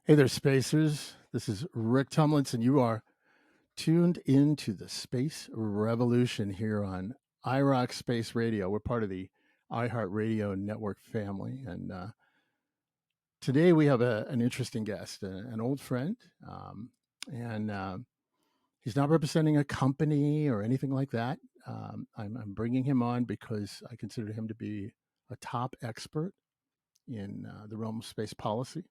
Hey there, spacers. This is Rick Tumlinson. You are tuned into the space revolution here on iRock Space Radio. We're part of the iHeartRadio network family. And today we have an interesting guest, an old friend. And He's not representing a company or anything like that. I'm bringing him on because I consider him to be a top expert in the realm of space policy.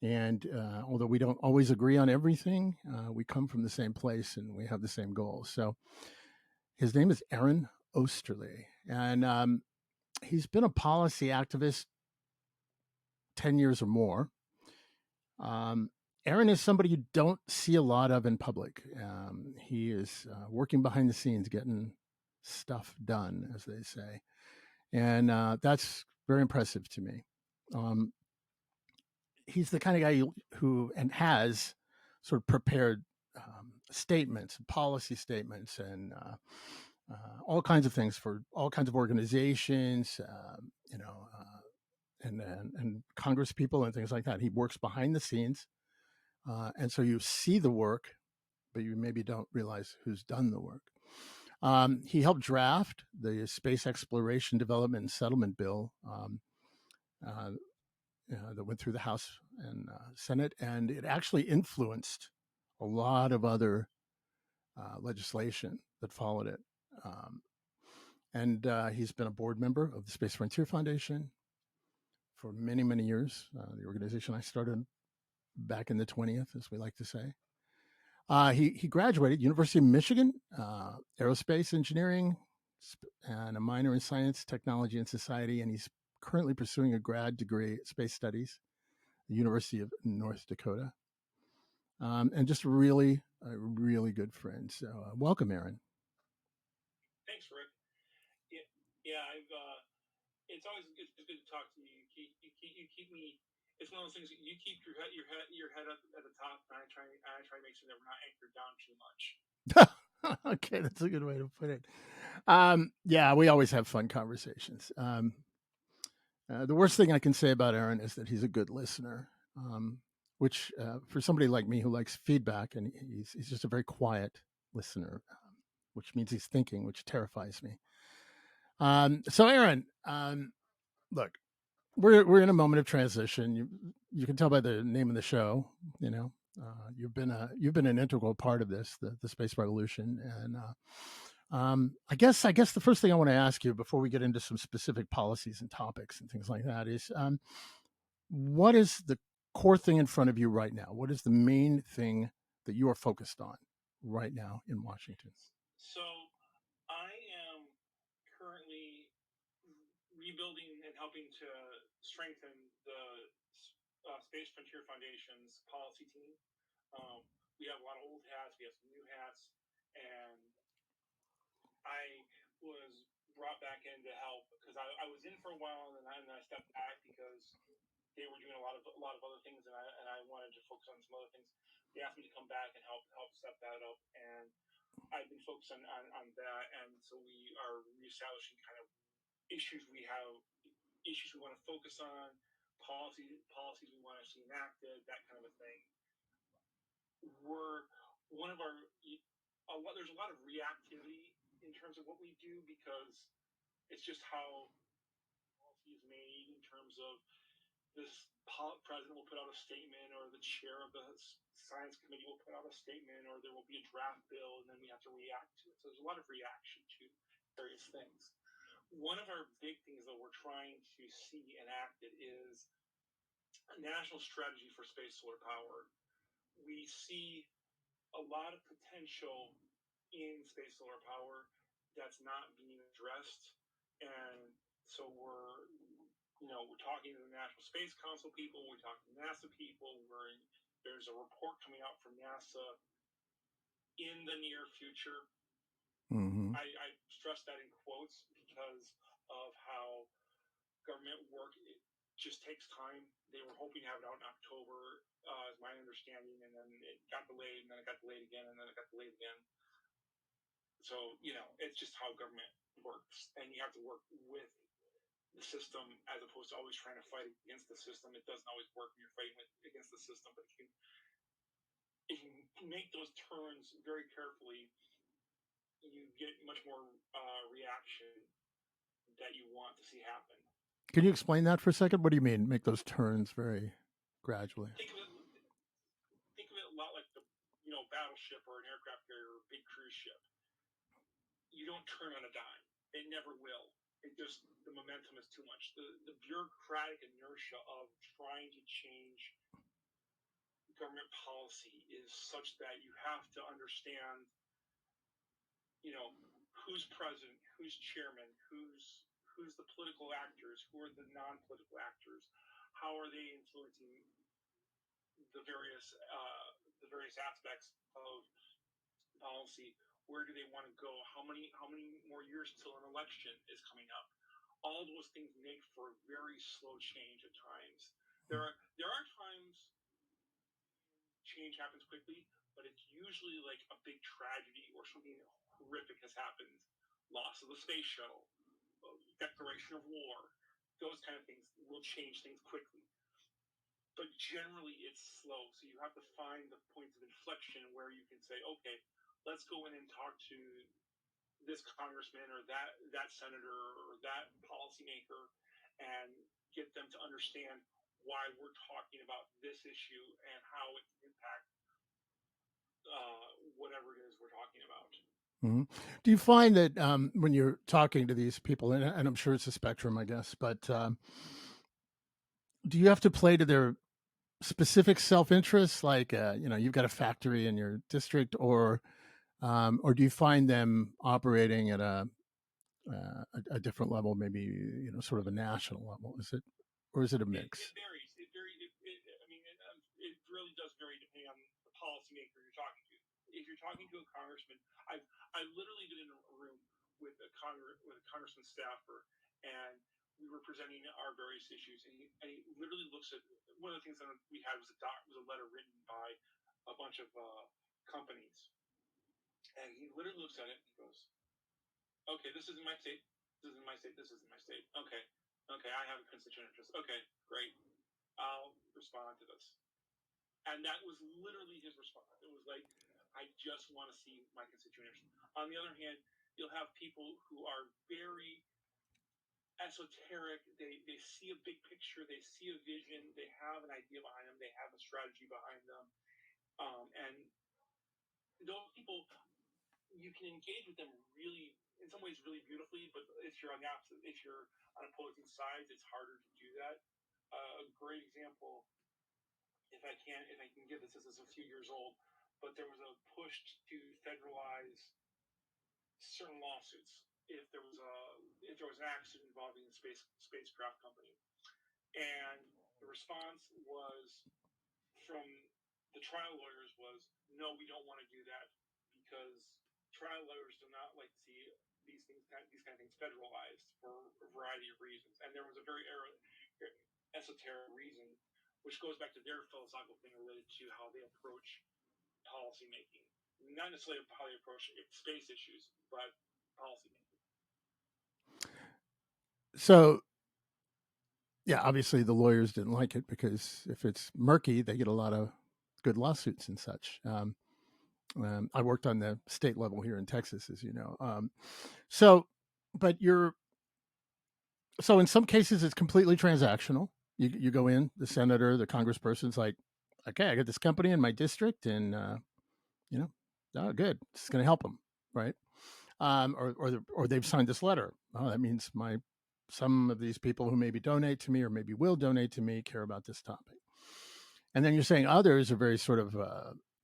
And although we don't always agree on everything, we come from the same place and we have the same goals. So his name is Aaron Osterley, and he's been a policy activist 10 years or more. Um, Aaron is somebody you don't see a lot of in public. He is working behind the scenes, getting stuff done, as they say. And that's very impressive to me. Um, he's the kind of guy who and has sort of prepared statements, policy statements, and all kinds of things for all kinds of organizations, and Congress people and things like that. He works behind the scenes, and so you see the work, but you maybe don't realize who's done the work. He helped draft the Space Exploration Development and Settlement Bill. Uh, that went through the House and Senate, and it actually influenced a lot of other legislation that followed it. Um, and He's been a board member of the Space Frontier Foundation for many, many years, the organization I started back in the 20th, as we like to say. He graduated University of Michigan, aerospace engineering, and a minor in science, technology, and society, and he's currently pursuing a grad degree in space studies the University of North Dakota, and just a really good friend. So, welcome, Aaron. Thanks, Rick. Yeah, I've. It's good to talk to you. You keep me. It's one of those things that you keep your head up at the top, and I try to make sure that we're not anchored down too much. Okay, that's a good way to put it. Yeah, we always have fun conversations. The worst thing I can say about Aaron is that he's a good listener, which for somebody like me who likes feedback, and he's just a very quiet listener, which means he's thinking, which terrifies me. So, Aaron, look, we're in a moment of transition. You can tell by the name of the show. You know, you've been an integral part of this, the space revolution, and I guess the first thing I want to ask you before we get into some specific policies and topics and things like that is, what is the core thing in front of you right now? What is the main thing that you are focused on right now in Washington? So I am currently rebuilding and helping to strengthen the Space Frontier Foundation's policy team. We have a lot of old hats, we have some new hats, and I was brought back in to help because I was in for a while and then I stepped back because they were doing a lot of other things and I wanted to focus on some other things. They asked me to come back and help set that up, and I've been focused on that, and so we are reestablishing kind of issues we have, issues we want to focus on, policies we want to see enacted, that kind of a thing. We're one of our there's a lot of reactivity in terms of what we do because it's just how policy is made in terms of this president will put out a statement or the chair of the science committee will put out a statement or there will be a draft bill and then we have to react to it. So there's a lot of reaction to various things. One of our big things that we're trying to see enacted is a national strategy for space solar power. We see a lot of potential in space solar power that's not being addressed, and so we're talking to the National Space Council people, we're talking to NASA people. There's a report coming out from NASA in the near future. Mm-hmm. I stress that in quotes because of how government work just takes time. They were hoping to have it out in October, is my understanding, and then it got delayed, and then it got delayed again, and then it got delayed again. So, it's just how government works, and you have to work with the system as opposed to always trying to fight against the system. It doesn't always work when you're fighting against the system, but if you make those turns very carefully, you get much more reaction that you want to see happen. Can you explain that for a second? What do you mean? Make those turns very gradually. Think of it a lot like the battleship or an aircraft carrier or a big cruise ship. You don't turn on a dime. It never will. It just the momentum is too much. The bureaucratic inertia of trying to change government policy is such that you have to understand, who's president, who's chairman, who's the political actors, who are the non-political actors, how are they influencing the various aspects of policy. Where do they want to go? How many more years till an election is coming up? All those things make for very slow change at times. There are times change happens quickly, but it's usually like a big tragedy or something horrific has happened. Loss of the space shuttle, declaration of war, those kind of things will change things quickly. But generally it's slow. So you have to find the points of inflection where you can say, okay, let's go in and talk to this congressman or that senator or that policymaker and get them to understand why we're talking about this issue and how it can impact whatever it is we're talking about. Mm-hmm. Do you find that when you're talking to these people, and I'm sure it's a spectrum, I guess, but do you have to play to their specific self-interest? Like, you've got a factory in your district, or do you find them operating at a different level, maybe sort of a national level? Is it, or is it a mix? It varies. It really does vary depending on the policymaker you're talking to. If you're talking to a congressman, I literally been in a room with a congressman staffer, and we were presenting our various issues, and he literally looks at one of the things that we had was a letter written by a bunch of companies, and he literally looks at it and he goes, "Okay, this isn't my state. This isn't my state. This isn't my state. Okay, I have a constituent interest. Okay, great. I'll respond to this." And that was literally his response. It was like, I just want to see my constituent interest. On the other hand, you'll have people who are very esoteric. They see a big picture. They see a vision. They have an idea behind them. They have a strategy behind them. And those people, you can engage with them really, in some ways, really beautifully. But if you're on opposing sides, it's harder to do that. A great example, if I can give this is a few years old, but there was a push to federalize certain lawsuits if there was an accident involving a spacecraft company, and the response was from the trial lawyers was, no, we don't want to do that because trial lawyers do not like to see these kind of things federalized for a variety of reasons. And there was a very esoteric reason, which goes back to their philosophical thing related to how they approach policymaking. Not necessarily how they approach space issues, but policymaking. So, yeah, obviously the lawyers didn't like it because if it's murky, they get a lot of good lawsuits and such. I worked on the state level here in Texas, as you know. But so in some cases it's completely transactional. You go in, the senator, the congressperson's like, okay, I got this company in my district, and oh, good, it's going to help them, right? Or they've signed this letter. Oh, that means some of these people who maybe donate to me or maybe will donate to me care about this topic. And then you're saying others are very sort of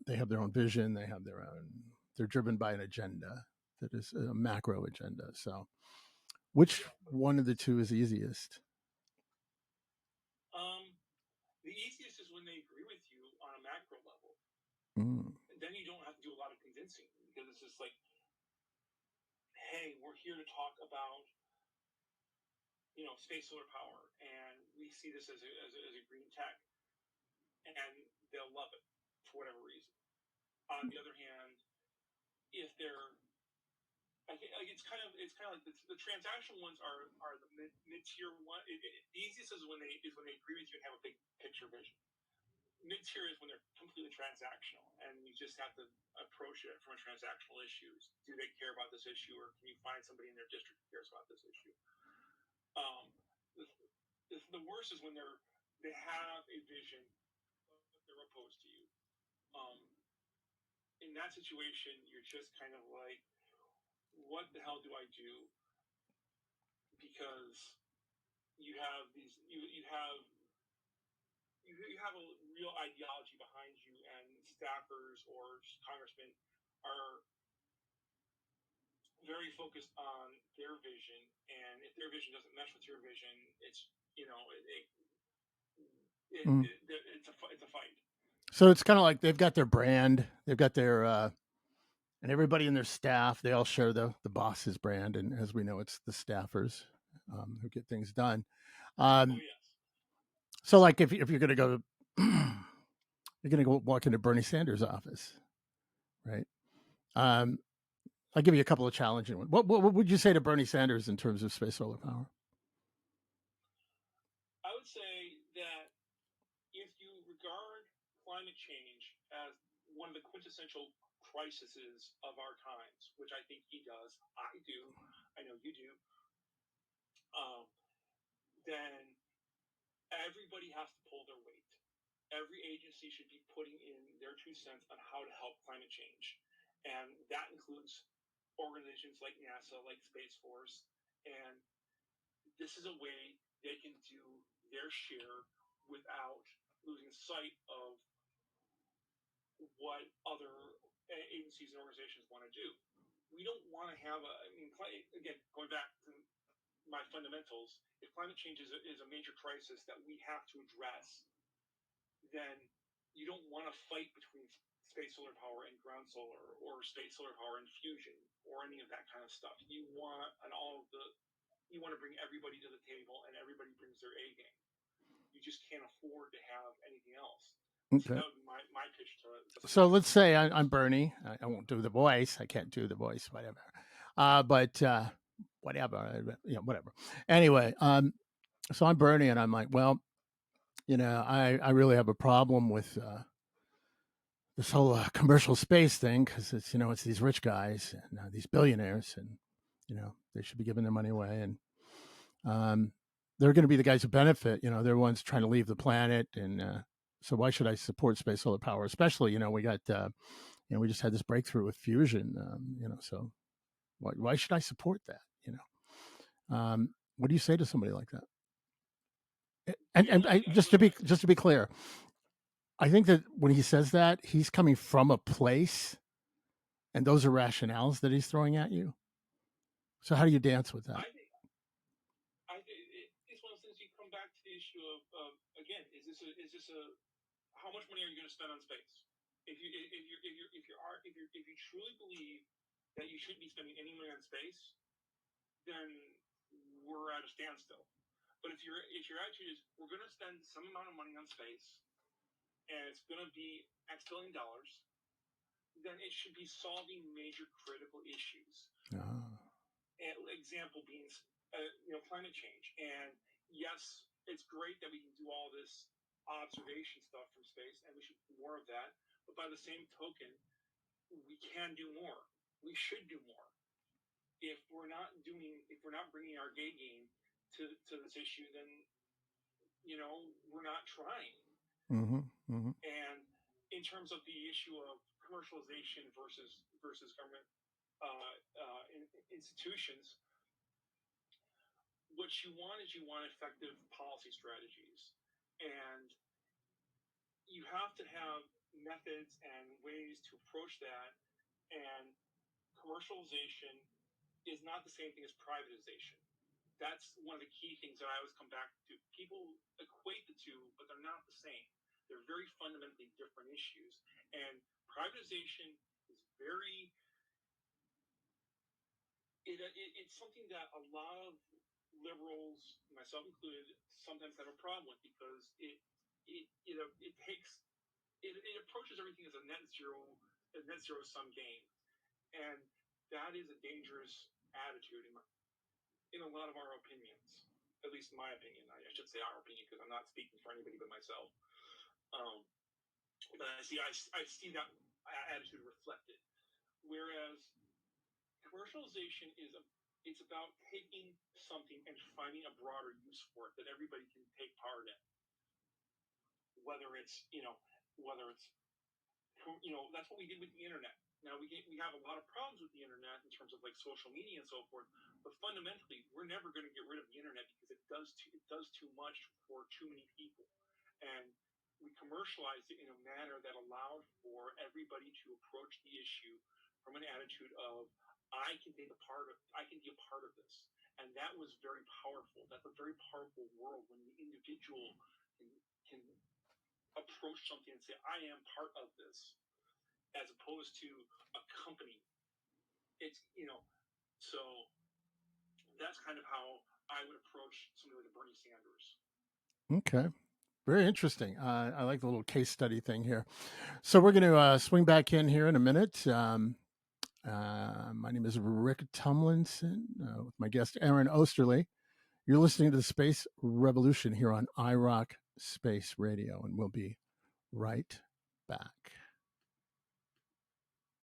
they have their own vision, they're driven by an agenda that is a macro agenda. So which one of the two is easiest? The easiest is when they agree with you on a macro level. Mm. Then you don't have to do a lot of convincing because it's just like, hey, we're here to talk about space solar power, and we see this as a green tech, and they'll love it for whatever reason. On the other hand, if they're it's kind of like the transactional ones are the mid tier one. The easiest is when they agree with you and have a big picture vision. Mid tier is when they're completely transactional, and you just have to approach it from a transactional issue. Do they care about this issue, or can you find somebody in their district who cares about this issue? Um, the, the worst is when they have a vision, but they're opposed to you. Um, in that situation, you're just kind of like, what the hell do I do? Because you have you have a real ideology behind you, and staffers or congressmen are very focused on their vision, and if their vision doesn't mesh with your vision, it's Mm. it's a fight. So it's kind of like they've got their brand, they've got their and everybody in their staff, they all share the boss's brand, and as we know, it's the staffers who get things done. Oh Um, yes. so, like, if you're going to go, you're going to go walk into Bernie Sanders' office, right? Um, I'll give you a couple of challenging ones. What would you say to Bernie Sanders in terms of space solar power? I would say that if you regard climate change as one of the quintessential crises of our times, which I think he does, I do, I know you do, um, then everybody has to pull their weight. Every agency should be putting in their 2 cents on how to help climate change. And that includes organizations like NASA, like Space Force. And this is a way they can do their share without losing sight of what other agencies and organizations want to do. We don't want to have again, going back to my fundamentals, if climate change is a major crisis that we have to address, then you don't want to fight between space solar power and ground solar, or space solar power and fusion, or any of that kind of stuff. You want to bring everybody to the table, and everybody brings their A game. You just can't afford to have anything else. So Okay. that would be my pitch to So space. let's say I'm Bernie. I won't do the voice. I can't do the voice, whatever. But whatever, whatever. Anyway, so I'm Bernie, and I'm like, well, I really have a problem with this whole commercial space thing because it's these rich guys and these billionaires, and they should be giving their money away, and um, they're going to be the guys who benefit. They're the ones trying to leave the planet, and so why should I support space solar power? Especially, we got we just had this breakthrough with fusion. So why should I support that? What do you say to somebody like that? And just to be clear, I think that when he says that, he's coming from a place, and those are rationales that he's throwing at you. So how do you dance with that? It's one of those things. You come back to the issue of again, is this a how much money are you going to spend on space? If you truly believe that you shouldn't be spending any money on space, then we're at a standstill. But if your attitude is we're going to spend some amount of money on space, and it's going to be X $1 billion, then it should be solving major critical issues. Ah. Example being, climate change. And yes, it's great that we can do all this observation stuff from space, and we should do more of that. But by the same token, we can do more. We should do more. If we're not bringing our gay game to this issue, then we're not trying. Mm-hmm. Mm-hmm. And in terms of the issue of commercialization versus government institutions, what you want is effective policy strategies, and you have to have methods and ways to approach that. And commercialization is not the same thing as privatization. That's one of the key things that I always come back to. People equate the two, but they're not the same. They're very fundamentally different issues. And privatization is it's something that a lot of liberals, myself included, sometimes have a problem with, because it takes it approaches everything as a net zero sum game, and that is a dangerous attitude in a lot of our opinions. At least in my opinion, I should say our opinion, because I'm not speaking for anybody but myself. Um, But I see that attitude reflected. Whereas commercialization it's about taking something and finding a broader use for it that everybody can take part in. Whether it's that's what we did with the internet. Now we have a lot of problems with the internet in terms of like social media and so forth, but fundamentally we're never going to get rid of the internet because it does too much for too many people, and we commercialized it in a manner that allowed for everybody to approach the issue from an attitude of I can be a part of this, and that was very powerful. That's a very powerful world when the individual can approach something and say I am part of this, as opposed to a company. It's so that's kind of how I would approach somebody like a Bernie Sanders. Okay. Very interesting. I like the little case study thing here. So we're going to swing back in here in a minute. My name is Rick Tumlinson with my guest Aaron Osterly. You're listening to the Space Revolution here on iRock Space Radio, and we'll be right back.